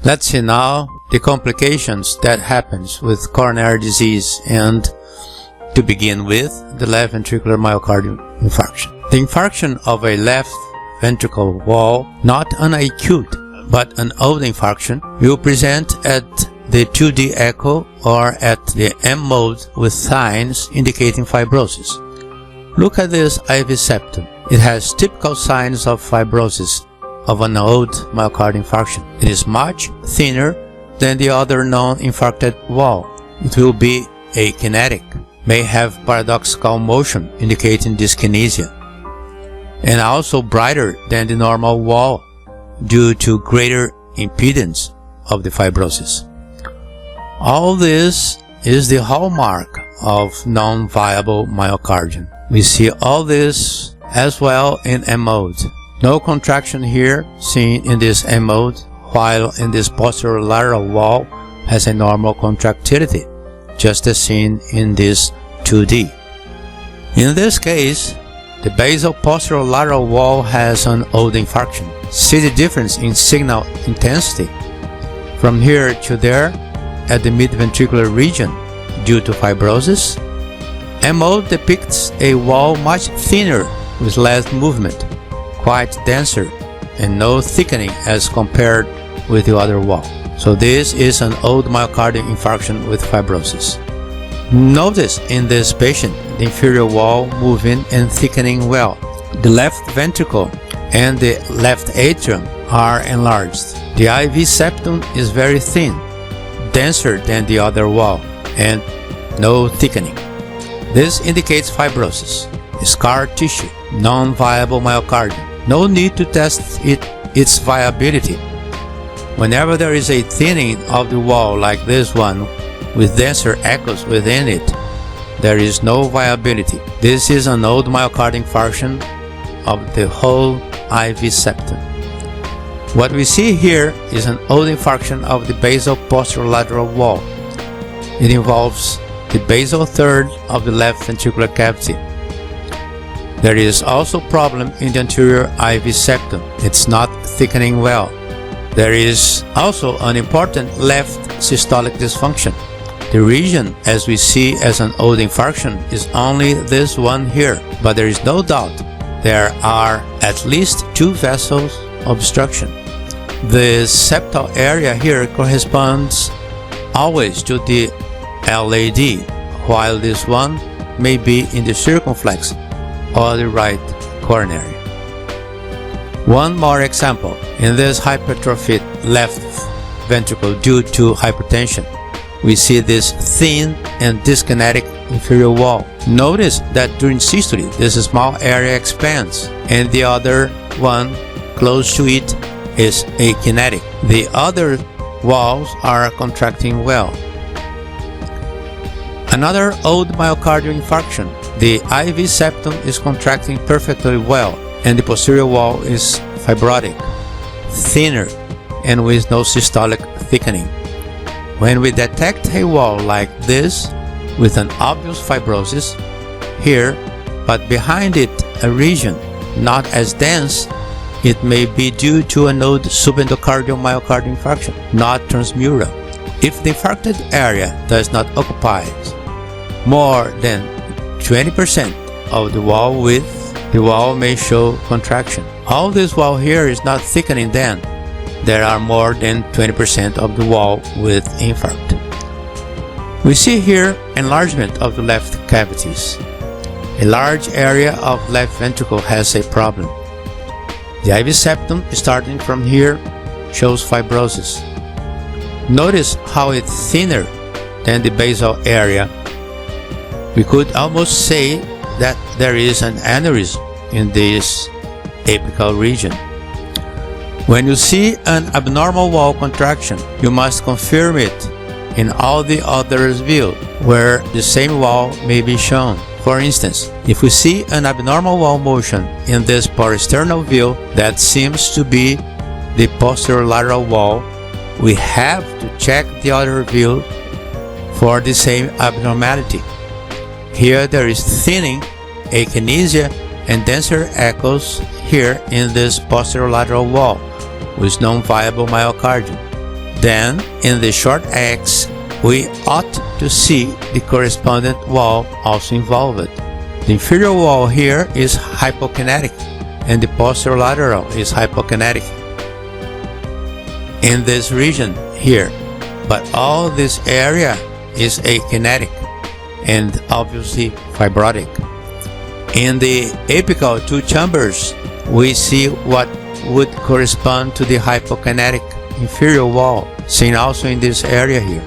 Let's see now the complications that happens with coronary disease, and to begin with, the left ventricular myocardial infarction. The infarction of a left ventricle wall, not an acute but an old infarction, will present at the 2D echo or at the M mode with signs indicating fibrosis. Look at this IV septum. It has typical signs of fibrosis of an old myocardial infarction. It is much thinner than the other non-infarcted wall. It will be akinetic, may have paradoxical motion indicating dyskinesia, and also brighter than the normal wall due to greater impedance of the fibrosis. All this is the hallmark of non-viable myocardium. We see all this as well in M mode. No contraction here seen in this M mode, while in this posterior lateral wall has a normal contractility, just as seen in this 2D. In this case, the basal posterior lateral wall has an old infarction. See the difference in signal intensity from here to there at the mid-ventricular region due to fibrosis. M mode depicts a wall much thinner with less movement, quite denser, and no thickening as compared with the other wall. So this is an old myocardial infarction with fibrosis. Notice in this patient the inferior wall moving and thickening well. The left ventricle and the left atrium are enlarged. The IV septum is very thin, denser than the other wall, and no thickening. This indicates fibrosis, scar tissue, non-viable myocardium. No need to test its viability. Whenever there is a thinning of the wall like this one, with denser echoes within it, there is no viability. This is an old myocardial infarction of the whole IV septum. What we see here is an old infarction of the basal posterior lateral wall. It involves the basal third of the left ventricular cavity. There is also problem in the anterior IV septum. It's not thickening well. There is also an important left systolic dysfunction. The region, as we see as an old infarction, is only this one here, but there is no doubt there are at least 2 vessels obstruction. The septal area here corresponds always to the LAD, while this one may be in the circumflex or the right coronary. One more example. In this hypertrophied left ventricle due to hypertension, we see this thin and dyskinetic inferior wall. Notice that during systole, this small area expands, and the other one close to it is akinetic. The other walls are contracting well. Another old myocardial infarction. The IV septum is contracting perfectly well, and the posterior wall is fibrotic, thinner, and with no systolic thickening. When we detect a wall like this with an obvious fibrosis here, but behind it a region not as dense, it may be due to an old subendocardial myocardial infarction, not transmural. If the infarcted area does not occupy more than 20% of the wall width, the wall may show contraction. All this wall here is not thickening, then there are more than 20% of the wall with infarct. We see here enlargement of the left cavities. A large area of left ventricle has a problem. The IV septum, starting from here, shows fibrosis. Notice how it's thinner than the basal area. We could almost say that there is an aneurysm in this apical region. When you see an abnormal wall contraction, you must confirm it in all the others view where the same wall may be shown. For instance, if we see an abnormal wall motion in this parasternal view that seems to be the posterior lateral wall, we have to check the other view for the same abnormality. Here there is thinning, akinesia, and denser echoes here in this posterior lateral wall with non-viable myocardium. Then, in the short X, we ought to see the corresponding wall also involved. The inferior wall here is hypokinetic, and the posterolateral is hypokinetic in this region here, but all this area is akinetic and obviously fibrotic. In the apical two chambers, we see what would correspond to the hypokinetic inferior wall, seen also in this area here.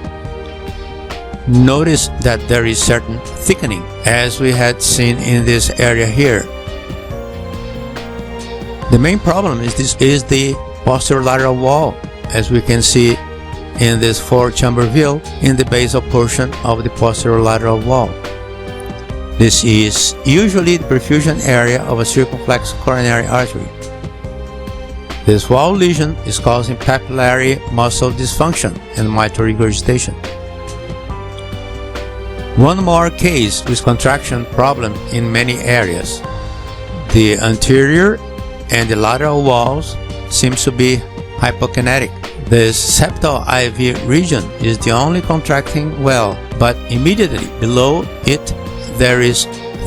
Notice that there is certain thickening, as we had seen in this area here. The main problem is the posterolateral wall, as we can see in this four-chamber view in the basal portion of the posterolateral wall. This is usually the perfusion area of a circumflex coronary artery. This wall lesion is causing papillary muscle dysfunction and mitral regurgitation. One more case with contraction problem in many areas. The anterior and the lateral walls seems to be hypokinetic. This septal IV region is the only contracting well, but immediately below it there is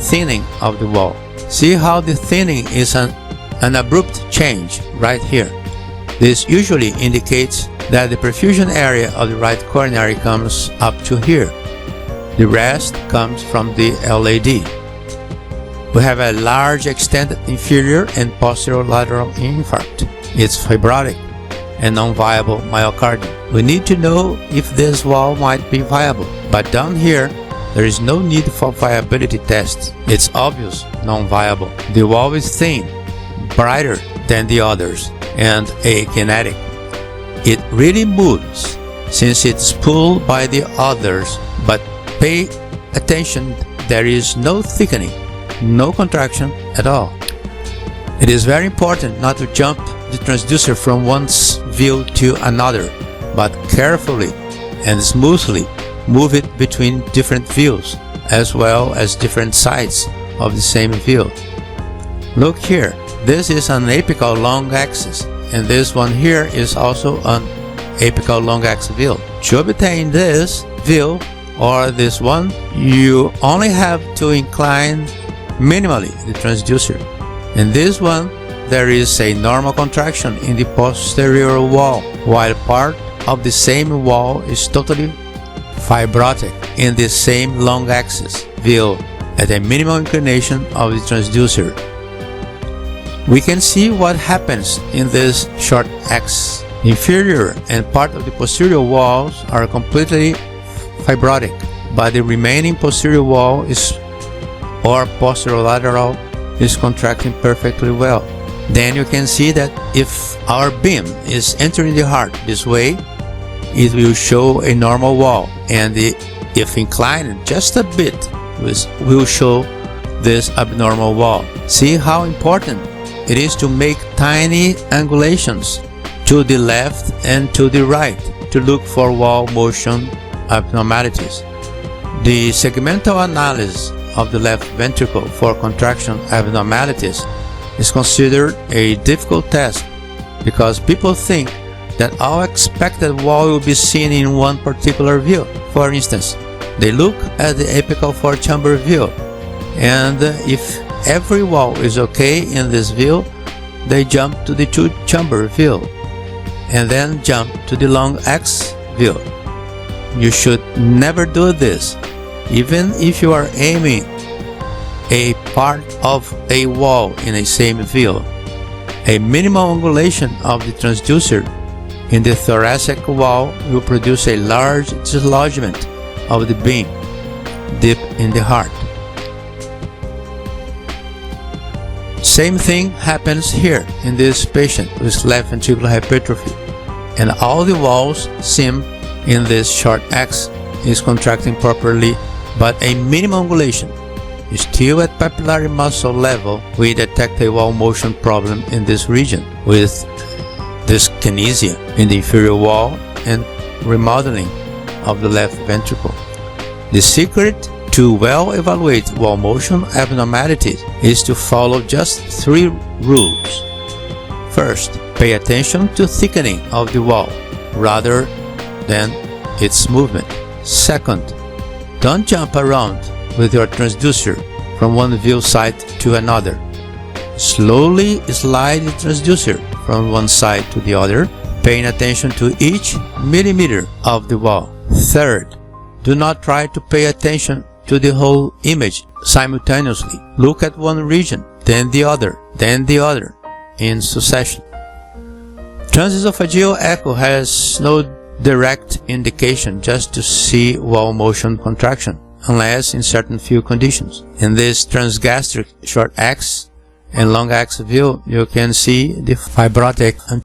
thinning of the wall. See how the thinning is an abrupt change right here. This usually indicates that the perfusion area of the right coronary comes up to here. The rest comes from the LAD. We have a large extended inferior and posterolateral infarct. It's fibrotic and non-viable myocardium. We need to know if this wall might be viable, but down here there is no need for viability tests. It's obvious non-viable. The wall is thin, brighter than the others, and akinetic. It really moves since it's pulled by the others, but pay attention, there is no thickening, no contraction at all. It is very important not to jump the transducer from one view to another, but carefully and smoothly move it between different views, as well as different sides of the same view. Look here, this is an apical long axis, and this one here is also an apical long axis view. To obtain this view, or this one, you only have to incline minimally the transducer. In this one, there is a normal contraction in the posterior wall, while part of the same wall is totally fibrotic in the same long axis view at a minimal inclination of the transducer. We can see what happens in this short axis. Inferior and part of the posterior walls are completely fibrotic, but the remaining posterior wall or posterolateral is contracting perfectly well. Then you can see that if our beam is entering the heart this way, it will show a normal wall, and if inclined just a bit, will show this abnormal wall. See how important it is to make tiny angulations to the left and to the right to look for wall motion abnormalities. The segmental analysis of the left ventricle for contraction abnormalities is considered a difficult task because people think that all expected wall will be seen in one particular view. For instance, they look at the apical four-chamber view, and if every wall is okay in this view, they jump to the two-chamber view, and then jump to the long X view. You should never do this, even if you are aiming a part of a wall in a same view. A minimal angulation of the transducer in the thoracic wall will produce a large dislodgement of the beam deep in the heart. Same thing happens here in this patient with left ventricular hypertrophy, and all the walls seem in this short X is contracting properly, but a minimal angulation is still at papillary muscle level. We detect a wall motion problem in this region with dyskinesia in the inferior wall and remodeling of the left ventricle. The secret to well evaluate wall motion abnormalities is to follow just 3 rules. First, pay attention to thickening of the wall. rather than its movement. Second, don't jump around with your transducer from one view site to another. Slowly slide the transducer from one side to the other, paying attention to each millimeter of the wall. Third, do not try to pay attention to the whole image simultaneously. Look at one region, then the other, in succession. Transesophageal echo has no direct indication, just to see wall motion contraction, unless in certain few conditions. In this transgastric short X and long X view, you can see the fibrotic